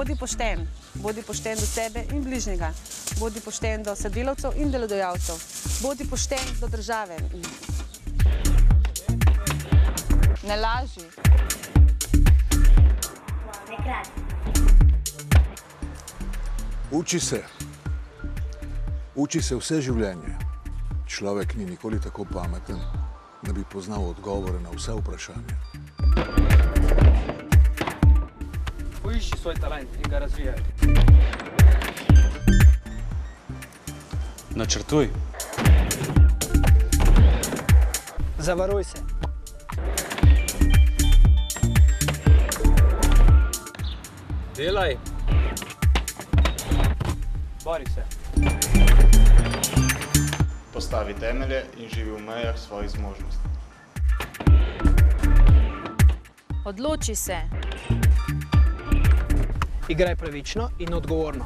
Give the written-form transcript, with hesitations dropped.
Bodi pošten do sebe in bližnjega. Bodi pošten do sodelavcev in delodajalcev. Bodi pošten do države. Ne laži. Ne kradi. Uči se. Uči se vse življenje. Človek ni nikoli tako pameten, da bi poznal odgovore na vse vprašanja. Poišči svoj talent in ga razvijaj. Načrtuj. Zavaruj se. Delaj. Bori se. Postavi temelje in živi v mejah svojih zmožnosti. Odloči se. Igraj pravično in odgovorno.